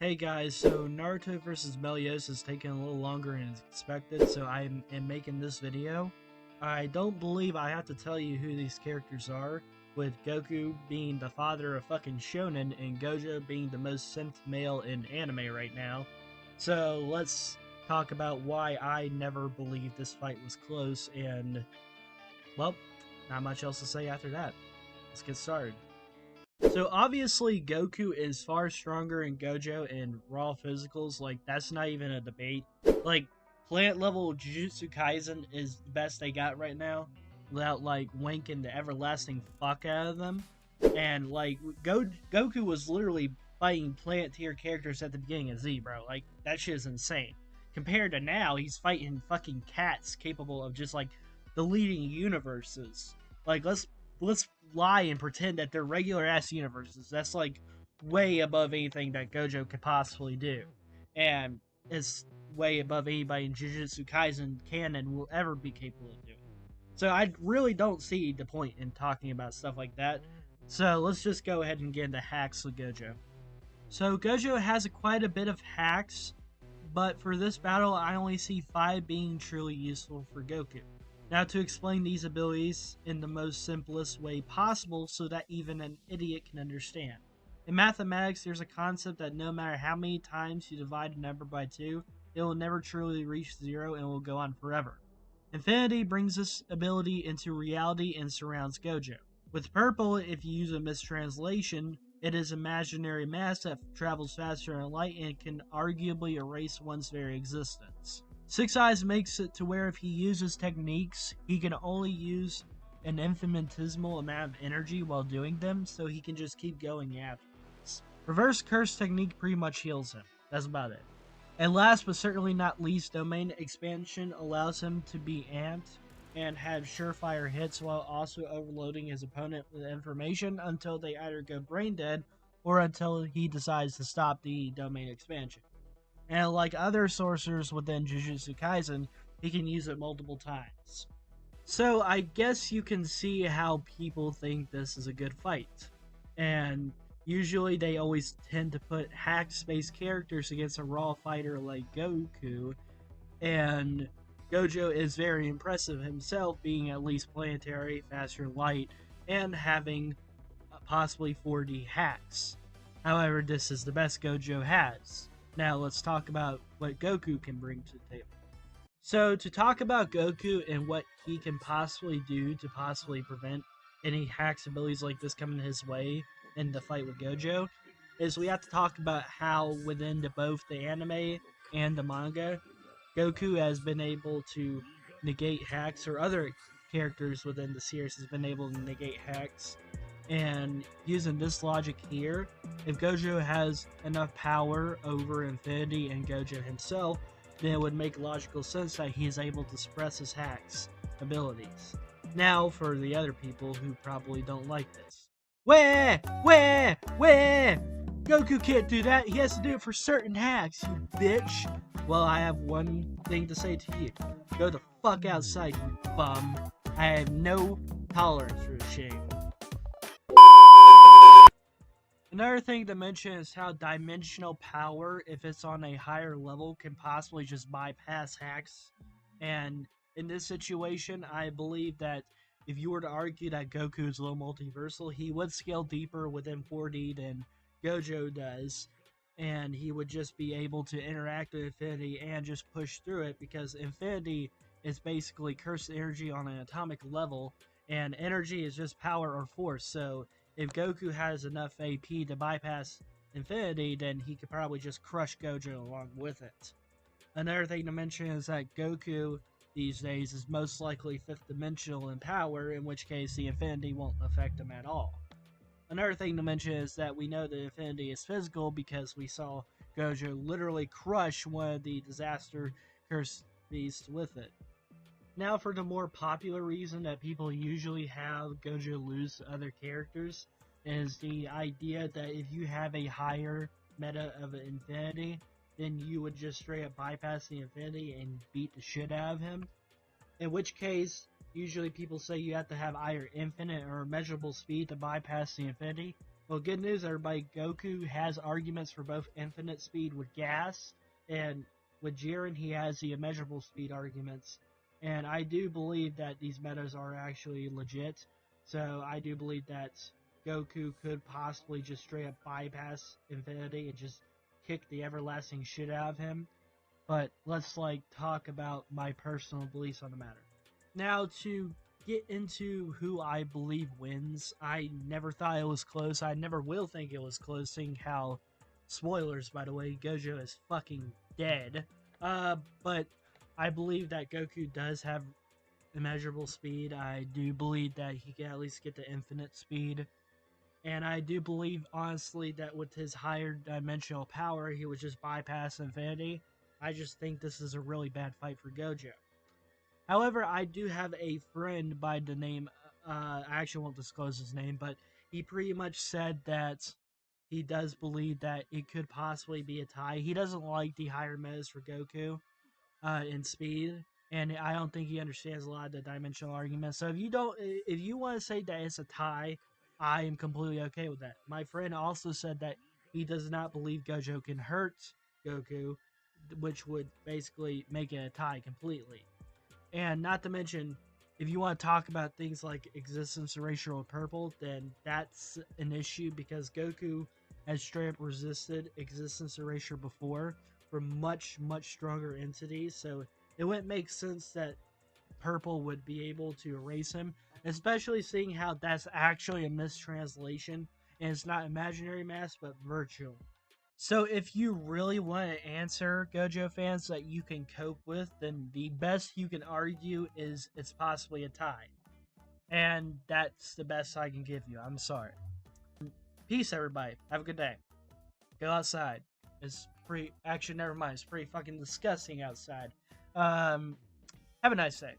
Hey guys, so Naruto vs. Melios is taking a little longer than expected, so I am making this video. I don't believe I have to tell you who these characters are, with Goku being the father of fucking shonen and Gojo being the most synth male in anime right now. So let's talk about why I never believed this fight was close, and well, not much else to say after that. Let's get started. So obviously Goku is far stronger in Gojo in raw physicals, like that's not even a debate. Like plant level Jujutsu Kaisen is the best they got right now, without like winking the everlasting fuck out of them. And like Goku was literally fighting plant tier characters at the beginning of Z, bro. Like that shit is insane. Compared to now, he's fighting fucking cats capable of just like deleting universes. Like let's lie and pretend that they're regular ass universes. That's like way above anything that Gojo could possibly do, and it's way above anybody in Jujutsu Kaisen canon will ever be capable of doing. So I really don't see the point in talking about stuff like that. So let's just go ahead and get into hacks with Gojo. So Gojo has quite a bit of hacks, but for this battle I only see 5 being truly useful for Goku. Now to explain these abilities in the most simplest way possible so that even an idiot can understand. In mathematics, there's a concept that no matter how many times you divide a number by 2, it will never truly reach 0 and will go on forever. Infinity brings this ability into reality and surrounds Gojo. With purple, if you use a mistranslation, it is imaginary mass that travels faster than light and can arguably erase one's very existence. Six Eyes makes it to where if he uses techniques, he can only use an infinitesimal amount of energy while doing them, so he can just keep going afterwards. Reverse Curse technique pretty much heals him. That's about it. And last but certainly not least, Domain Expansion allows him to be amped and have surefire hits while also overloading his opponent with information until they either go brain dead or until he decides to stop the Domain Expansion. And like other sorcerers within Jujutsu Kaisen, he can use it multiple times. So I guess you can see how people think this is a good fight. And usually they always tend to put hack space characters against a raw fighter like Goku. And Gojo is very impressive himself, being at least planetary, faster light, and having possibly 4D hacks. However, this is the best Gojo has. Now let's talk about what Goku can bring to the table. So to talk about Goku and what he can possibly do to possibly prevent any hacks abilities like this coming his way in the fight with Gojo, is we have to talk about how within both the anime and the manga, Goku has been able to negate hacks, or other characters within the series has been able to negate hacks. And using this logic here, if Gojo has enough power over Infinity and Gojo himself, then it would make logical sense that he is able to suppress his hacks abilities. Now, for the other people who probably don't like this. Where? Goku can't do that. He has to do it for certain hacks, you bitch. Well, I have one thing to say to you. Go the fuck outside, you bum. I have no tolerance for shame. Another thing to mention is how dimensional power, if it's on a higher level, can possibly just bypass hacks. And in this situation, I believe that if you were to argue that Goku is low multiversal, he would scale deeper within 4D than Gojo does. And he would just be able to interact with Infinity and just push through it, because Infinity is basically cursed energy on an atomic level, and energy is just power or force. So if Goku has enough AP to bypass Infinity, then he could probably just crush Gojo along with it. Another thing to mention is that Goku these days is most likely 5th dimensional in power, in which case the Infinity won't affect him at all. Another thing to mention is that we know that Infinity is physical because we saw Gojo literally crush one of the disaster cursed beasts with it. Now for the more popular reason that people usually have Gojo lose to other characters, is the idea that if you have a higher meta of Infinity, then you would just straight up bypass the Infinity and beat the shit out of him. In which case, usually people say you have to have either infinite or measurable speed to bypass the Infinity. Well, good news, everybody. Goku has arguments for both infinite speed with gas, and with Jiren, he has the immeasurable speed arguments. And I do believe that these metas are actually legit. So I do believe that Goku could possibly just straight up bypass infinity and just kick the everlasting shit out of him. But let's talk about my personal beliefs on the matter. Now, to get into who I believe wins, I never thought it was close. I never will think it was close, seeing how, spoilers by the way, Gojo is fucking dead. But I believe that Goku does have immeasurable speed. I do believe that he can at least get to infinite speed. And I do believe, honestly, that with his higher dimensional power, he would just bypass infinity. I just think this is a really bad fight for Gojo. However, I do have a friend by the name, I actually won't disclose his name, but he pretty much said that he does believe that it could possibly be a tie. He doesn't like the higher metas for Goku in speed, and I don't think he understands a lot of the dimensional arguments. So if you want to say that it's a tie, I am completely okay with that. My friend also said that he does not believe Gojo can hurt Goku, which would basically make it a tie completely. And not to mention, if you want to talk about things like existence erasure with purple, then that's an issue because Goku has straight up resisted existence erasure before for much, much stronger entities. So it wouldn't make sense that purple would be able to erase him, especially seeing how that's actually a mistranslation and it's not imaginary mass but virtual. So if you really want to answer Gojo fans that you can cope with, then the best you can argue is it's possibly a tie. And that's the best I can give you. I'm sorry. Peace, everybody. Have a good day. Go outside. It's pretty... Actually, never mind. It's pretty fucking disgusting outside. Have a nice day.